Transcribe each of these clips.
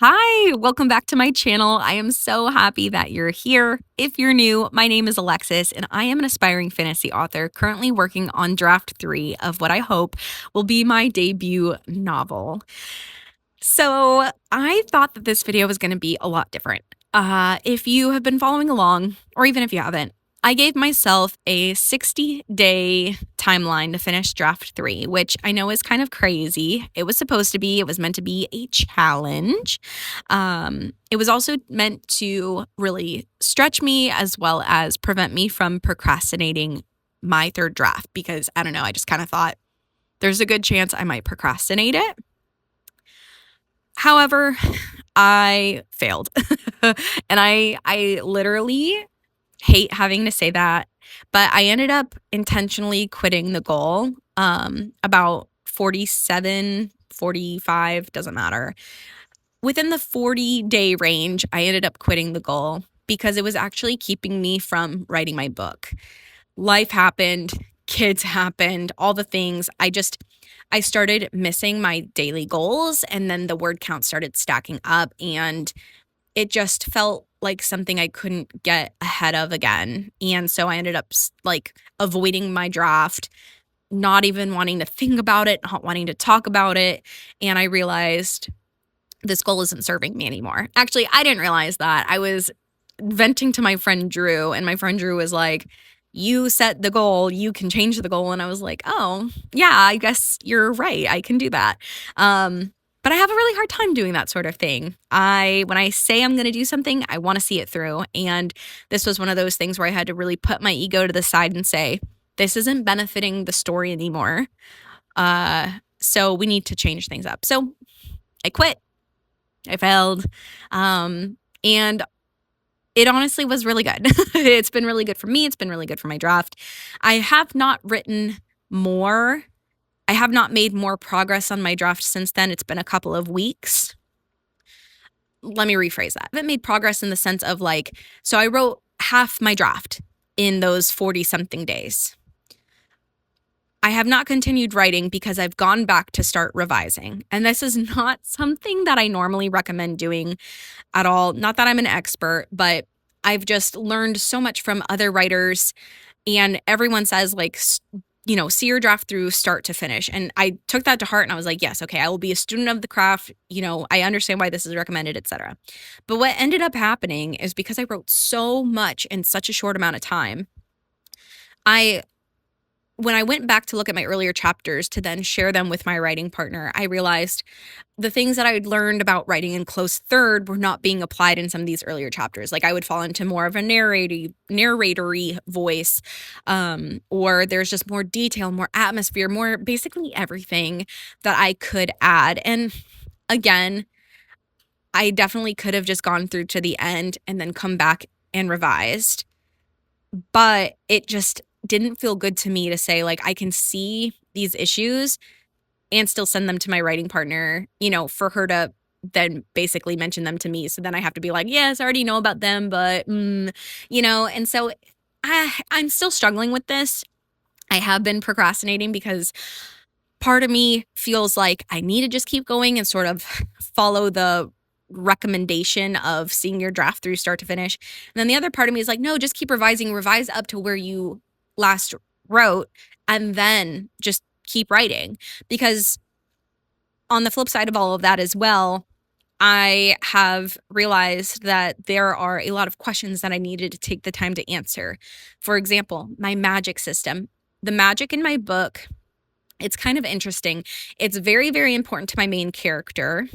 Hi, welcome back to my channel. I am so happy that you're here. If you're new, my name is Alexis, and I am an aspiring fantasy author currently working on draft 3 of what I hope will be my debut novel. So, I thought that this video was going to be a lot different. If you have been following along, or even if you haven't, I gave myself a 60-day timeline to finish draft 3, which I know is kind of crazy. It was supposed to be, it was meant to be a challenge. It was also meant to really stretch me as well as prevent me from procrastinating my third draft because I don't know, I just kind of thought there's a good chance I might procrastinate it. However, I failed. And I literally hate having to say that, but I ended up intentionally quitting the goal about 47, 45, doesn't matter. Within the 40-day range, I ended up quitting the goal because it was actually keeping me from writing my book. Life happened, kids happened, all the things. I started missing my daily goals, and then the word count started stacking up, and it just felt like something I couldn't get ahead of again. And so I ended up like avoiding my draft, not even wanting to think about it, not wanting to talk about it. And I realized this goal isn't serving me anymore. Actually, I didn't realize that. I was venting to my friend Drew, and my friend Drew was like, "You set the goal, you can change the goal." And I was like, "Oh, yeah, I guess you're right. I can do that." But I have a really hard time doing that sort of thing. When I say I'm going to do something, I want to see it through. And this was one of those things where I had to really put my ego to the side and say, this isn't benefiting the story anymore. So we need to change things up. So I quit. I failed. And it honestly was really good. It's been really good for me. It's been really good for my draft. I have not written more. I have not made more progress on my draft since then. It's been a couple of weeks. Let me rephrase that. I haven't made progress in the sense of so I wrote half my draft in those 40-something days. I have not continued writing because I've gone back to start revising. And this is not something that I normally recommend doing at all. Not that I'm an expert, but I've just learned so much from other writers, and everyone says see your draft through start to finish. And I took that to heart and I was like, yes, okay, I will be a student of the craft. I understand why this is recommended, etc. But what ended up happening is because I wrote so much in such a short amount of time, when I went back to look at my earlier chapters to then share them with my writing partner, I realized the things that I had learned about writing in close third were not being applied in some of these earlier chapters. Like I would fall into more of a narratory voice, or there's just more detail, more atmosphere, more basically everything that I could add. And again, I definitely could have just gone through to the end and then come back and revised, but it just didn't feel good to me to say I can see these issues and still send them to my writing partner, for her to then basically mention them to me. So then I have to be like, yes, I already know about them, but, and so I'm still struggling with this. I have been procrastinating because part of me feels like I need to just keep going and sort of follow the recommendation of seeing your draft through start to finish. And then the other part of me is like, no, just keep revising, revise up to where you last wrote, and then just keep writing. Because on the flip side of all of that as well, I have realized that there are a lot of questions that I needed to take the time to answer. For example, my magic system. The magic in my book, it's kind of interesting. It's very, very important to my main character,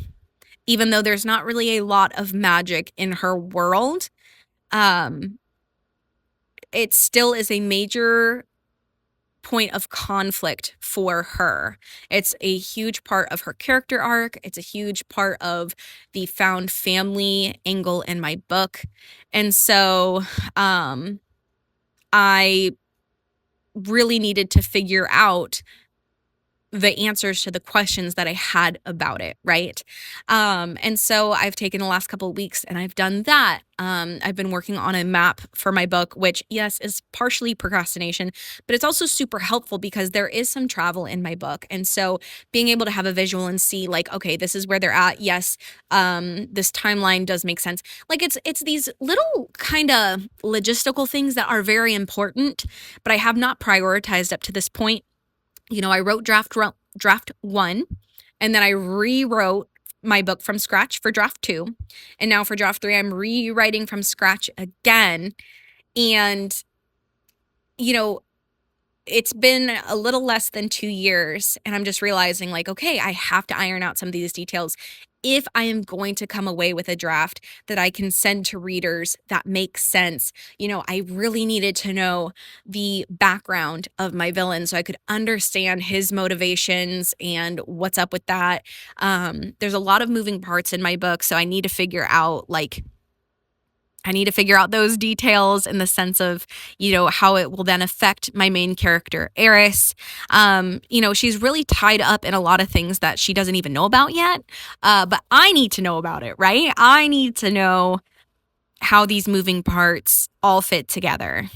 even though there's not really a lot of magic in her world. It still is a major point of conflict for her. It's a huge part of her character arc. It's a huge part of the found family angle in my book. And so I really needed to figure out the answers to the questions that I had about it, right? And so I've taken the last couple of weeks and I've done that. I've been working on a map for my book, which, yes, is partially procrastination, but it's also super helpful because there is some travel in my book. And so being able to have a visual and see, like, okay, this is where they're at. Yes, this timeline does make sense. Like, it's these little kind of logistical things that are very important, but I have not prioritized up to this point. I wrote draft one, and then I rewrote my book from scratch for draft two. And now for draft three, I'm rewriting from scratch again. And, you know, it's been a little less than 2 years, and I'm just realizing, like, okay, I have to iron out some of these details if I am going to come away with a draft that I can send to readers that makes sense. I really needed to know the background of my villain so I could understand his motivations and what's up with that. There's a lot of moving parts in my book, so I need to figure out, those details in the sense of, how it will then affect my main character, Eris. She's really tied up in a lot of things that she doesn't even know about yet. But I need to know about it, right? I need to know how these moving parts all fit together.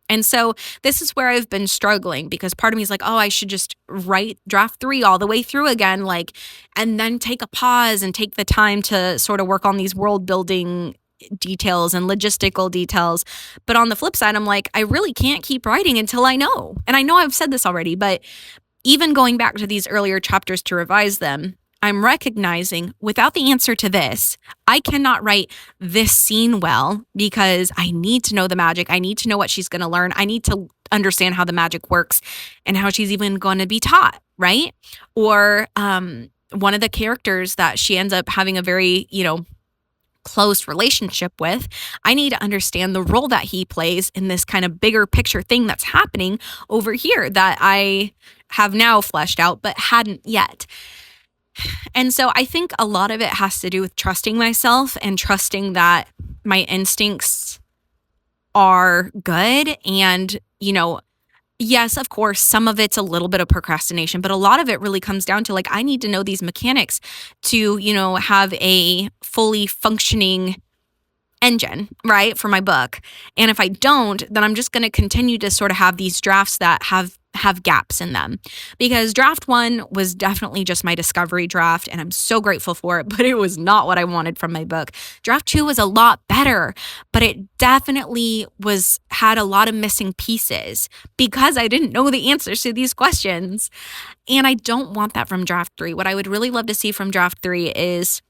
And so this is where I've been struggling, because part of me is like, oh, I should just write draft three all the way through again, and then take a pause and take the time to sort of work on these world building details and logistical details. But on the flip side, I'm like, I really can't keep writing until I know. And I know I've said this already, but even going back to these earlier chapters to revise them, I'm recognizing without the answer to this, I cannot write this scene well, because I need to know the magic. I need to know what she's going to learn. I need to understand how the magic works and how she's even going to be taught, right? Or one of the characters that she ends up having a very, close relationship with, I need to understand the role that he plays in this kind of bigger picture thing that's happening over here that I have now fleshed out but hadn't yet. And so I think a lot of it has to do with trusting myself and trusting that my instincts are good. And, yes, of course, some of it's a little bit of procrastination, but a lot of it really comes down to, I need to know these mechanics to, have a fully functioning engine, right, for my book. And if I don't, then I'm just going to continue to sort of have these drafts that have gaps in them, because draft one was definitely just my discovery draft, and I'm so grateful for it, but it was not what I wanted from my book. Draft two was a lot better, but it definitely had a lot of missing pieces because I didn't know the answers to these questions. And I don't want that from draft three. What I would really love to see from draft three is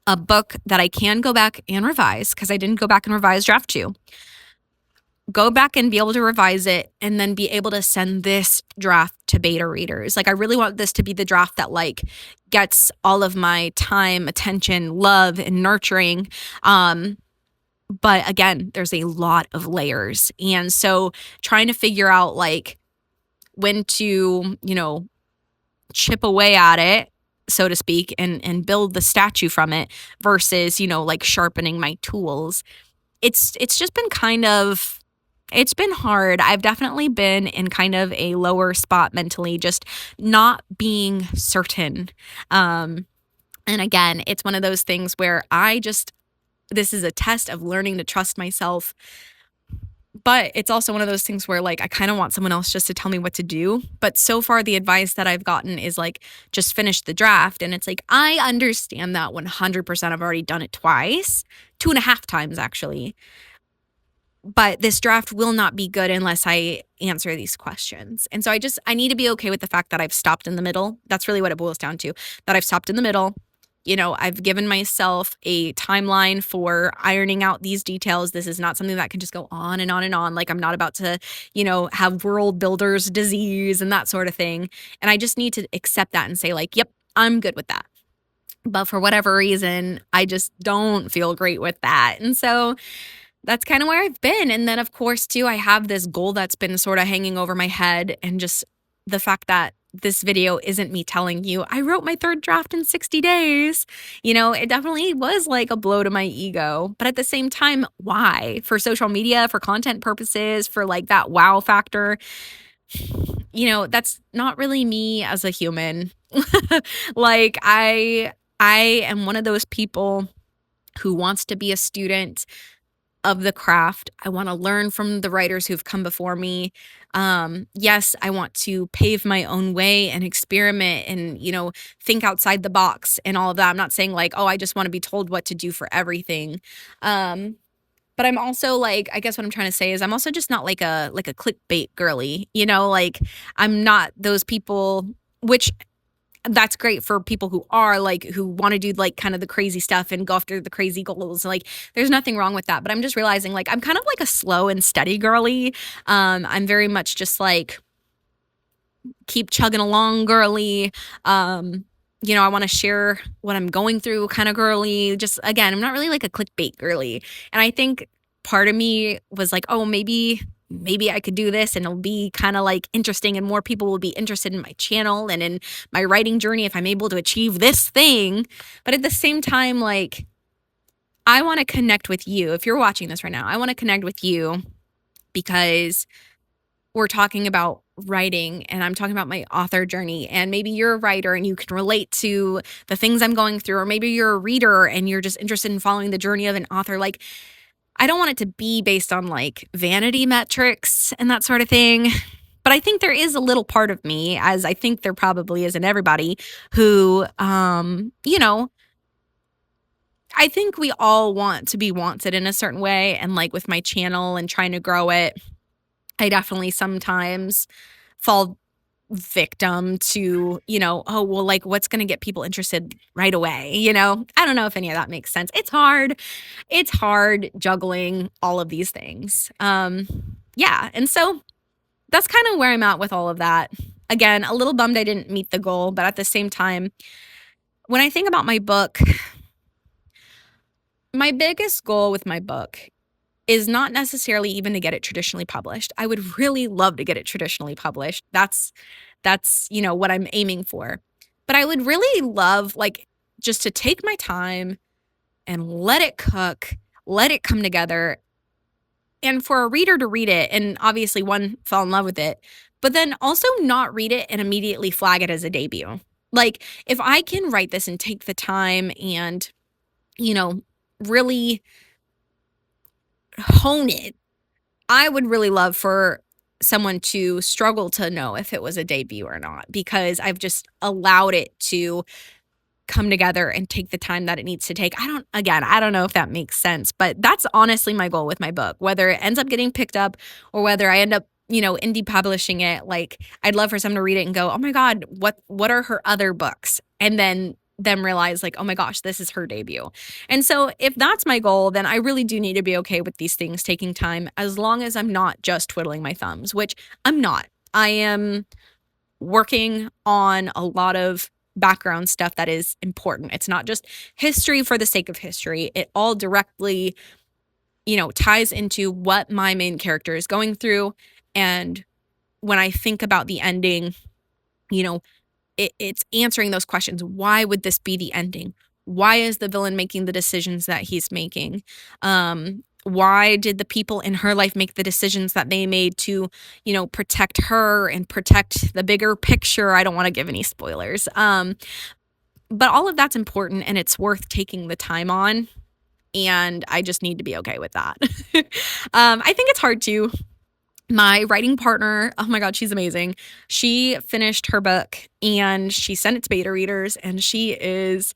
a book that I can go back and revise, because I didn't go back and revise draft two. Go back and be able to revise it, and then be able to send this draft to beta readers. I really want this to be the draft that gets all of my time, attention, love, and nurturing. But again, there's a lot of layers. And so trying to figure out when to, chip away at it, so to speak, and build the statue from it versus, sharpening my tools. It's just been it's been hard. I've definitely been in kind of a lower spot mentally, just not being certain. And again, it's one of those things where this is a test of learning to trust myself. But it's also one of those things where I kind of want someone else just to tell me what to do. But so far the advice that I've gotten is just finish the draft. And it's I understand that 100%. I've already done it twice, 2.5 times actually. But this draft will not be good unless I answer these questions. And so I need to be okay with the fact that I've stopped in the middle. That's really what it boils down to, that I've stopped in the middle. I've given myself a timeline for ironing out these details. This is not something that can just go on and on and on. I'm not about to, have world builders disease and that sort of thing. And I just need to accept that and say yep, I'm good with that. But for whatever reason, I just don't feel great with that. And so that's kind of where I've been. And then, of course, too, I have this goal that's been sort of hanging over my head, and just the fact that this video isn't me telling you I wrote my third draft in 60 days. It definitely was a blow to my ego. But at the same time, why? For social media, for content purposes, for that wow factor. that's not really me as a human. Like I am one of those people who wants to be a student of the craft. I want to learn from the writers who've come before me. Yes, I want to pave my own way and experiment and, think outside the box and all of that. I'm not saying like, oh, I just want to be told what to do for everything. Um, but I'm also like, I guess what I'm trying to say is I'm also just not like a clickbait girly, like I'm not those people, which that's great for people who are like who want to do like kind of the crazy stuff and go after the crazy goals. Like there's nothing wrong with that. But I'm just realizing like I'm kind of like a slow and steady girly. I'm very much just like keep chugging along girly. I want to share what I'm going through kind of girly. Just again, I'm not really like a clickbait girly. And I think part of me was like, oh, maybe I could do this and it'll be kind of like interesting and more people will be interested in my channel and in my writing journey if I'm able to achieve this thing. But at the same time, like I want to connect with you. If you're watching this right now, I want to connect with you because we're talking about writing and I'm talking about my author journey. And maybe you're a writer and you can relate to the things I'm going through, or maybe you're a reader and you're just interested in following the journey of an author. Like, I don't want it to be based on like vanity metrics and that sort of thing. But I think there is a little part of me, as I think there probably is in everybody, who, I think we all want to be wanted in a certain way. And like with my channel and trying to grow it, I definitely sometimes fall victim to, oh, well, like what's going to get people interested right away? I don't know if any of that makes sense. It's hard. It's hard juggling all of these things. Yeah. And so that's kind of where I'm at with all of that. Again, a little bummed I didn't meet the goal, but at the same time, when I think about my book, my biggest goal with my book is not necessarily even to get it traditionally published. I would really love to get it traditionally published. That's what I'm aiming for. But I would really love like just to take my time and let it cook, let it come together, and for a reader to read it and obviously one fall in love with it, but then also not read it and immediately flag it as a debut. Like if I can write this and take the time and really hone it, I would really love for someone to struggle to know if it was a debut or not, because I've just allowed it to come together and take the time that it needs to take. I don't know if that makes sense, but that's honestly my goal with my book, whether it ends up getting picked up or whether I end up, indie publishing it. Like I'd love for someone to read it and go, oh my God, what are her other books? And then them realize like, oh my gosh, this is her debut. And so if that's my goal, then I really do need to be okay with these things taking time, as long as I'm not just twiddling my thumbs, which I'm not. I am working on a lot of background stuff that is important. It's not just history for the sake of history. It all directly, ties into what my main character is going through. And when I think about the ending, you know, it's answering those questions. Why would this be the ending? Why is the villain making the decisions that he's making? Why did the people in her life make the decisions that they made to, protect her and protect the bigger picture? I don't want to give any spoilers. But all of that's important and it's worth taking the time on. And I just need to be okay with that. I think it's hard too. My writing partner, oh my God, she's amazing. She finished her book and she sent it to beta readers, and she is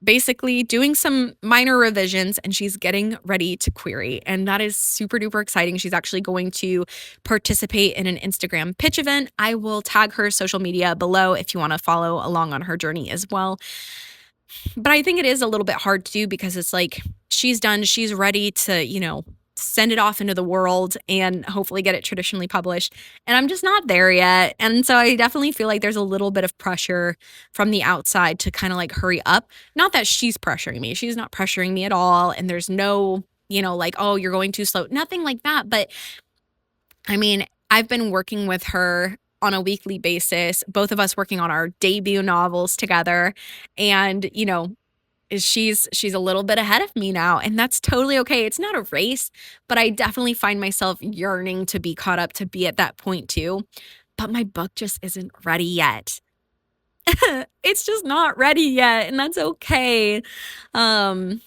basically doing some minor revisions and she's getting ready to query. And that is super duper exciting. She's actually going to participate in an Instagram pitch event. I will tag her social media below if you want to follow along on her journey as well. But I think it is a little bit hard to do because it's like she's done, she's ready to, send it off into the world and hopefully get it traditionally published. And I'm just not there yet. And so I definitely feel like there's a little bit of pressure from the outside to kind of like hurry up. Not that she's pressuring me. She's not pressuring me at all. And there's no, like, oh, you're going too slow. Nothing like that. But I mean, I've been working with her on a weekly basis, both of us working on our debut novels together. And, she's a little bit ahead of me now, and that's totally okay. It's not a race, but I definitely find myself yearning to be caught up, to be at that point too. but my book just isn't ready yet. It's just not ready yet, and that's okay. Um,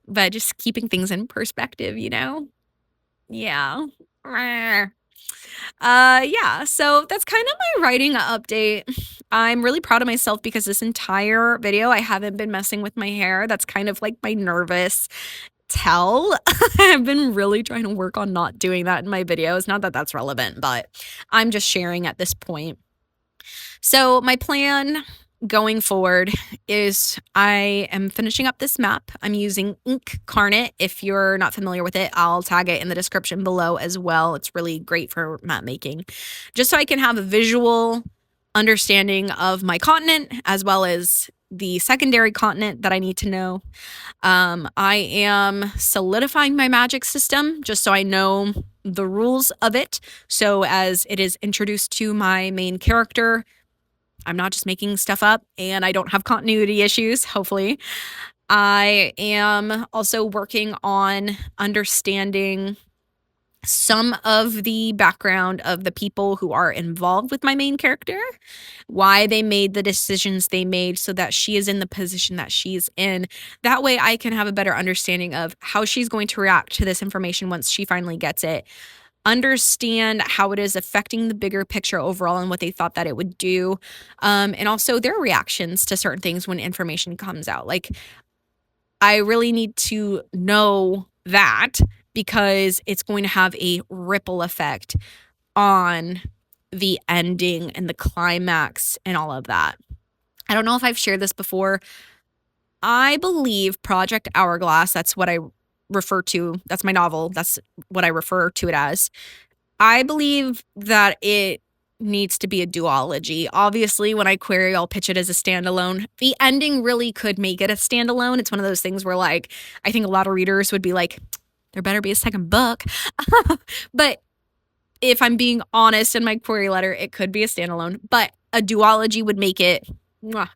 but just keeping things in perspective, you know? Yeah. Yeah, so that's kind of my writing update. I'm really proud of myself because this entire video I haven't been messing with my hair. That's kind of like my nervous tell. I've been really trying to work on not doing that in my videos. Not that that's relevant, but I'm just sharing at this point. So, my plan going forward is I am finishing up this map. I'm using Ink Carnet. If you're not familiar with it, I'll tag it in the description below as well. It's really great for map making, just so I can have a visual understanding of my continent as well as the secondary continent that I need to know. I am solidifying my magic system just so I know the rules of it. So as it is introduced to my main character, I'm not just making stuff up and I don't have continuity issues, hopefully. I am also working on understanding some of the background of the people who are involved with my main character, why they made the decisions they made so that she is in the position that she's in. That way I can have a better understanding of how she's going to react to this information once she finally gets it. Understand how it is affecting the bigger picture overall and what they thought that it would do. And also their reactions to certain things when information comes out. Like, I really need to know that because it's going to have a ripple effect on the ending and the climax and all of that. I don't know if I've shared this before. I believe Project Hourglass, that's what I refer to, that's my novel, that's what I refer to it as. I believe that it needs to be a duology. Obviously, when I query, I'll pitch it as a standalone. The ending really could make it a standalone. It's one of those things where, like, I think a lot of readers would be like, there better be a second book. But if I'm being honest in my query letter, it could be a standalone, but a duology would make it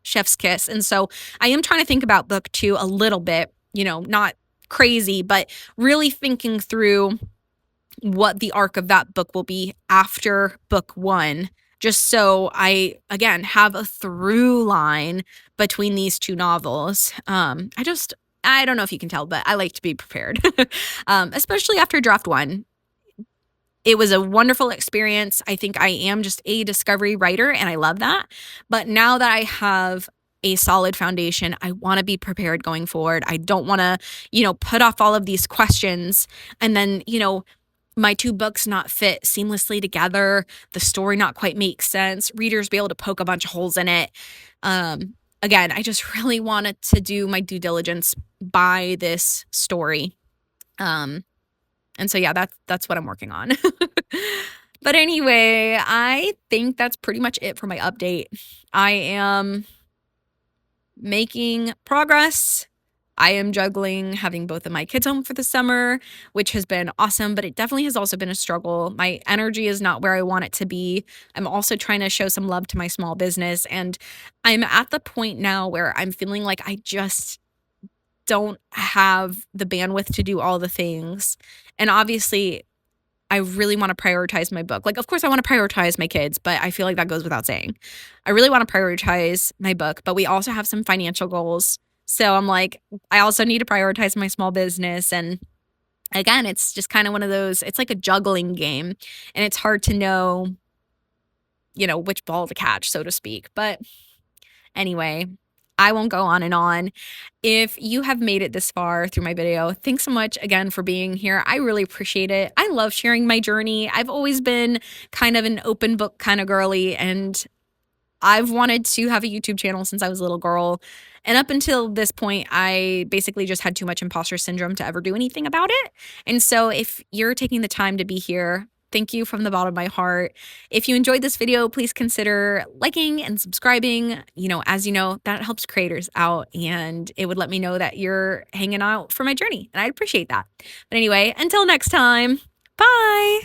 chef's kiss. And so I am trying to think about book 2 a little bit, not crazy, but really thinking through what the arc of that book will be after book 1, just so I, again, have a through line between these 2 novels. I don't know if you can tell, but I like to be prepared, especially after draft 1. It was a wonderful experience. I think I am just a discovery writer, and I love that. But now that I have a solid foundation, I want to be prepared going forward. I don't want to, put off all of these questions and then, my 2 books not fit seamlessly together, the story not quite make sense, readers be able to poke a bunch of holes in it. Again, I just really wanted to do my due diligence by this story. And so, yeah, that's what I'm working on. But anyway, I think that's pretty much it for my update. I am making progress. I am juggling having both of my kids home for the summer, which has been awesome, but it definitely has also been a struggle. My energy is not where I want it to be. I'm also trying to show some love to my small business, and I'm at the point now where I'm feeling like I just don't have the bandwidth to do all the things. And obviously, I really want to prioritize my book. Like, of course, I want to prioritize my kids, but I feel like that goes without saying. I really want to prioritize my book, but we also have some financial goals. So I'm like, I also need to prioritize my small business. And again, it's just kind of one of those, it's like a juggling game. And it's hard to know, which ball to catch, so to speak. But anyway, I won't go on and on. If you have made it this far through my video, thanks so much again for being here. I really appreciate it. I love sharing my journey. I've always been kind of an open book kind of girly, and I've wanted to have a YouTube channel since I was a little girl. And up until this point, I basically just had too much imposter syndrome to ever do anything about it. And so if you're taking the time to be here, thank you from the bottom of my heart. If you enjoyed this video, please consider liking and subscribing. As you know, that helps creators out, and it would let me know that you're hanging out for my journey, and I'd appreciate that. But anyway, until next time, bye.